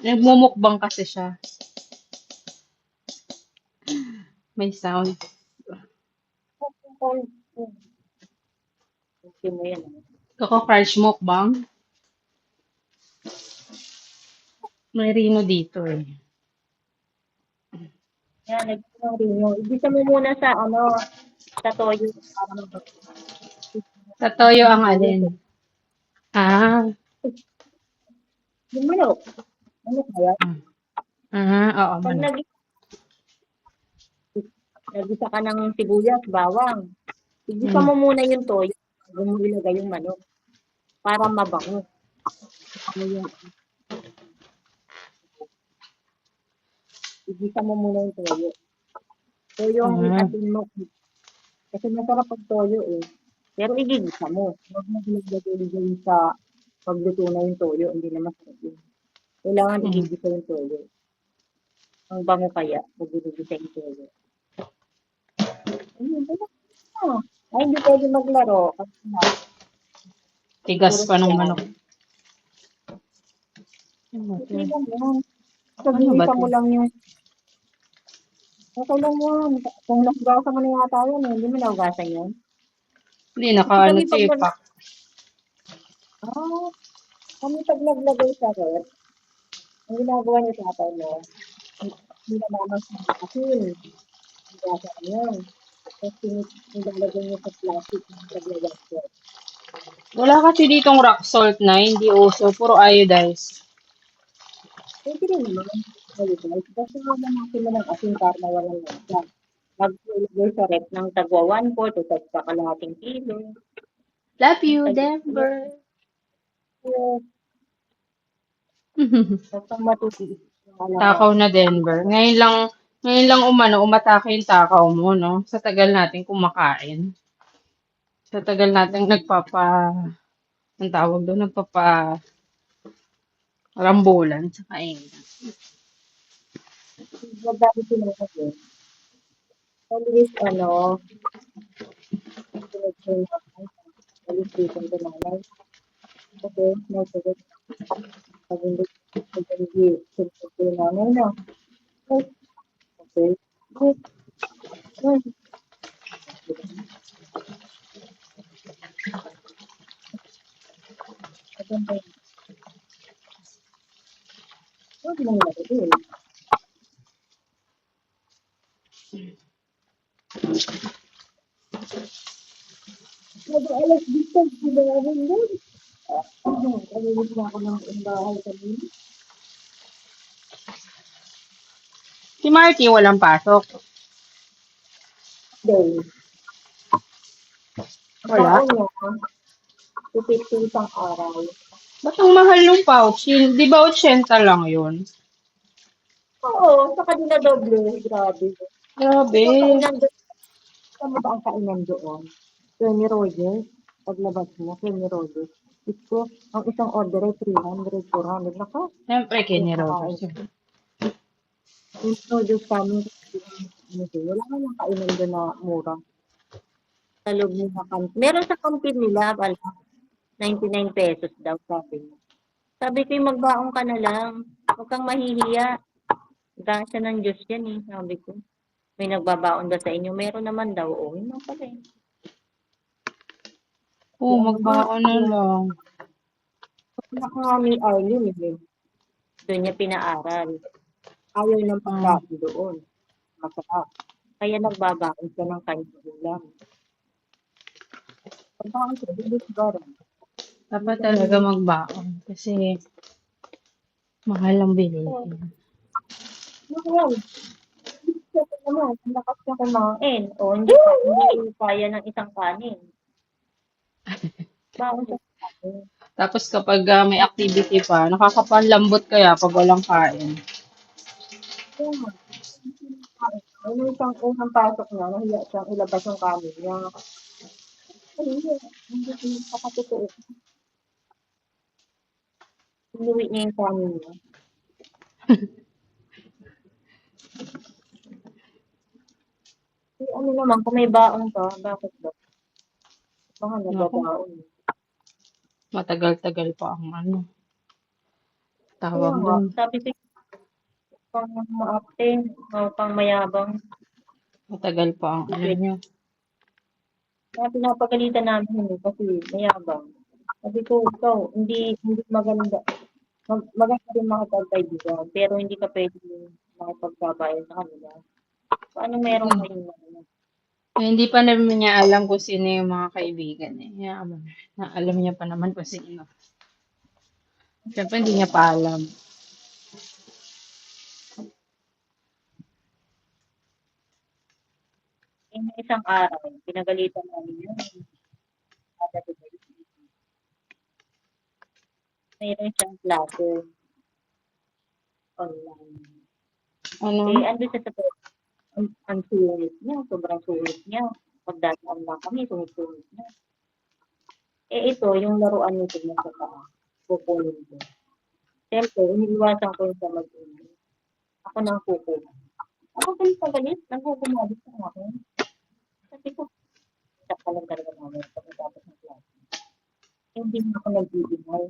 Nagmumukbang kasi siya. May sound. Okay mo yan. Coco Crunch mukbang. May Rino dito eh. Yan, nagsisimula rin yun. Ibisa mo muna sa, sa toyo para Tatoyo ang toyo. alin. Ah, Yung manok. Ano kaya? oo, Pag manok. nagisa ka ng sibuyas, bawang, igisa Hmm. mo muna yung toyo bago mo ilagay yung manok para mabango. Ano yung, igisa mo muna yung toyo. Toyo ang Ah, asin mo. Kasi masarap pag toyo eh. Pero igigisa mo. Huwag mo ilagay sa pagluto na yung toyo. Hindi na masarap yun. Kailangan hmm. igigisa yung toyo. Ang bango kaya pag igigisa yung toyo. Ayun, wala na. Ay, hindi pwede maglaro. Kasi na, Tigas puro pa ng yan. manok. Ano ba Okay 'to? lang yan. Ano ba Pag-iisa 'to? mo lang yung, okay lang yan. Kung nahugasan mo na yata yun, hindi mo nahugasan yun. Hindi, Kasi nakaano kami 'to pag eh, pack. ah, kami pag naglagay sa ref, ang ginagawa niya sa tatay mo, hinamaman sa asin. Hugasan mo yun. Tapos nilalagay niya sa plastic ng paglagay ko. Wala kasi ditong rock salt na, hindi uso, puro iodized. Pwede rin naman. Ayun, guys. Basta naman mo ng asin para mawalan lasa. Mag-ilagay sa ref ng tagwa 1/4 o tagwa kalahating kilo. Love Ang you, tayo. Denver. Basta matutuwa lang Takaw ako. na Denver. Ngayon lang umatake yung takaw mo, no? Sa tagal natin kumakain. Sa tagal natin ang tawag doon, rambulan sa kainan. Madami sinasabi. Always, sinag-train ako. Always dito ko nanay. Kasi, nagsagot. Pag hindi, sinag ko nanay na. Okay. Good. Good. Maganda yun. Huwag mo nilagay. Mag-alas dito, sinabi doon. Kalinis na ako ng bahay kanina. Si Marty walang pasok. Day. Ang Wala. baon niya, 250 isang araw. Ba't ang mahal ng pouch? Di ba 80 lang yun? Oo, sa kanila doble. Grabe. Grabe. Kasi ang kainan doon, saan mo ba ang kainan doon? Kenny Rogers. Paglabas mo, Kenny Rogers. Ito, ang isang order ay 300, 400. Naka, Siyempre, yung Kenny kakain. Rogers yun. Yung Rogers kami, wala ka lang kainan doon na mura. Sa loob nila kantin. Meron sa kantin nila, pala, 99 pesos daw, sabi niya. Sabi ko, magbaon ka na lang. Huwag kang mahihiya. Grasya ng Diyos yan eh, sabi ko. May nagbabaon ba sa inyo? Meron naman daw. Oo, yun lang pala eh. Oo, Yung ano nga, magbaon na yung lang. anak nga ni Arlene eh. Doon niya pinaaral. Ayaw ng Ah, pagkain doon. Masarap. Kaya nagbabaon siya ng kanyang ulam. Pagkain siya, hindi siguro. Hindi dapat siya talaga naliligo. magbaon. Kasi mahal ang So, bilihin. yun. Siya pa naman, ang lakas niya kumain. O, hindi kaya ng isang kanin. Baon siya sa kanin. Tapos kapag may activity pa, nakakapanlambot kaya pag walang kain. Kaya nga, ano isang unang pasok niya, nahiya siyang ilabas yung kanin niya. Hindi ko nakakatotoo. Inuwi niya yung kanin niya. Ano naman, kung may baon ka, bakit ba? Baka Naku, nagbabaon. matagal-tagal pa ang ano. Kaya Tawag nga, dun. sabi ko, pang maarte, pang mayabang. Matagal pa ang ano Pwede. niya. Kaya pinapagalitan namin yun kasi mayabang. Sabi ko, ikaw, hindi maganda. Maganda rin makipagkaibigan, pero hindi ka pwede makipagkabayan sa kanila. Paano meron Hmm. kayong ano? Hindi pa naman niya alam kung sino yung mga kaibigan eh. Yaman. Na alam niya pa naman kung sino. Siyempre hindi niya pa alam. Yung isang araw, pinagalitan namin yun. Kada day. Mayroon siyang klase online. Eh, Ano? ando siya sa ang sungit niya, sobrang sungit niya. Pagdadaan lang kami, sungit-sungit niya. Eh, ito, yung laruan nito na sa taas, kukunin ko. Siyempre, iniiwasan ko yung sa mag-ingay. Ako nang kukunin. Ako galit na galit, nagkukumabit sa akin. Kasi ko, sa lang talaga namin pagkatapos ng klase. Hindi na ako nag-iingay.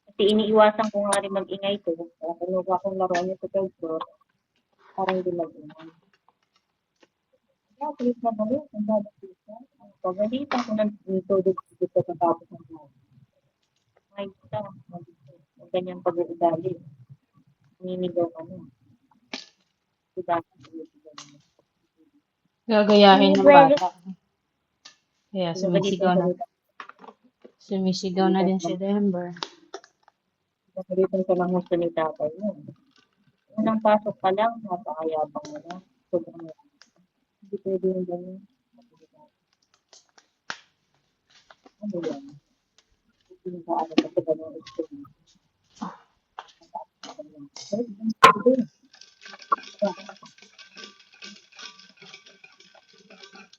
Kasi iniiwasan ko nga rin mag-ingay ko. Kaya kinuha kong laruan niya sa third floor, parang hindi mag-ingay. Kaya galit na galit, ang dadagdag siya. Pagalitan ko ng todo dito sa tapos ng klase. Ay, ito, ang ganyang pag-uugali. Naninigaw ka na. Diba? Gagayahin ng Pinagalit, bata. Kaya pinagalitan sa nila. sumisigaw na din si Denver. Pinagalitan sa ng gusto ni tatay mo. Unang pasok pa lang, napakayabang mo na. Sobrang yabang. Hindi pwede yung ganyan. Ano yan? Hindi ka alam na sa ganyan experience.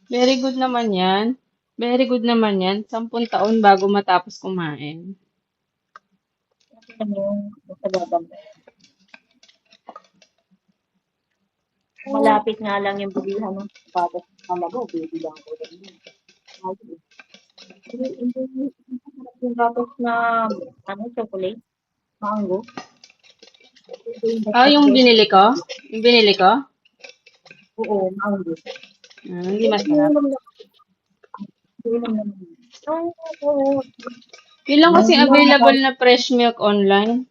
Very good naman yan. Very good naman yan. 10 taon bago matapos kumain. Kasi lang yung masababang. Malapit nga lang yung bilihan ng sapatos ng kalabaw, bibilang ko rin yun. Hindi yung gatos na ano, chocolate, mango. Ito yung Ah, gatos yung doon. binili ko? Yung binili ko? Oo, mango. Hindi Eh, masarap. iniinom naman. Oo, Yun lang kasi oo. available na fresh milk online.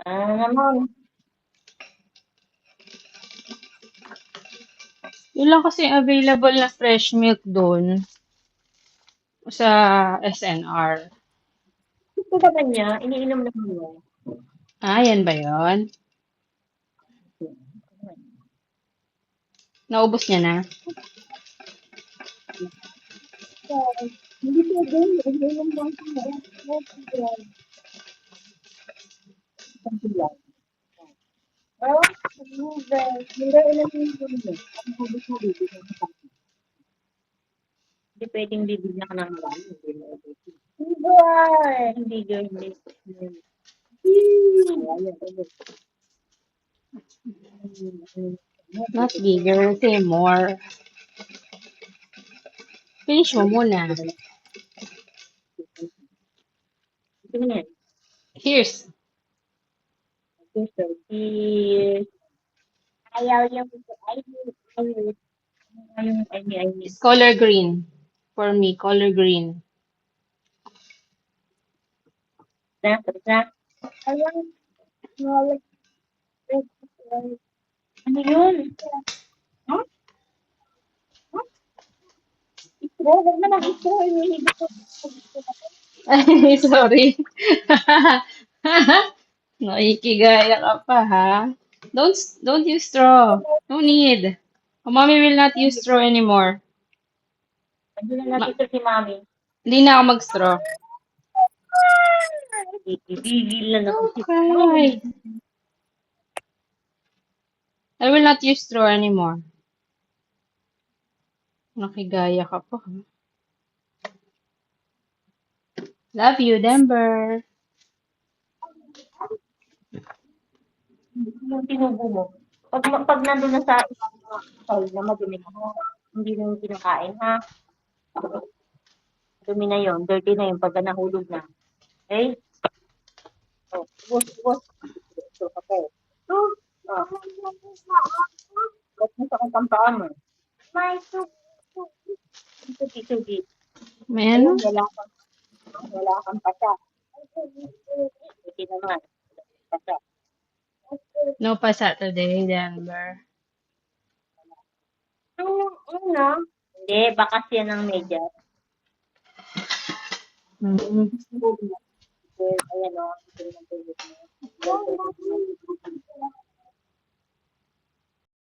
Naman. Yun lang kasi available na fresh milk doon sa SNR. Gusto naman niya, iniinom naman niya. Ah, yan ba yun? Naubos niya na? Hindi pwede, iniinom lang siya. Oh, hindi ilan yung yun. Ang hubos mo bibigyan ka pa. Hindi pwedeng bibigyan ka ng marami. Hindi mo ubos. Hindi girl, hindi. Not bigger, say more. Finish mo muna. Ito na yan. Here's. Ayaw yung I mean, It's color green. For me, color green. na. Ayaw, knowledge, ano yun? Huh? Huh? Istro, huwag na mag-istro. Hindi ko. Ay, sorry. Nakikigaya ka pa, ha? Don't use straw. No need. Mommy will not use straw anymore. Hindi na Ma natito si Mami. Hindi na ako mag-straw. Ibigil na naman si Mami. Okay. I will not use straw anymore. Nakigaya ka pa, ha? Love you, Denver. Yung tinubo mo. Pag nandun na sa side na madumi na, hindi na yung kinakain, ha? Dumi na yon, dirty na yun pagka nahulog na. Okay? Oh, ubos. Ito, kape. Ito. Oh. Ba't mo sa kang paan mo? May sugi. May Ayun, ano? wala kang pasa. Hindi naman. Pasa. No pa Saturday, Denver. Ano? Hindi, bakas yan ng medyas. Mm. Ayan o. Ito yung tulog mo.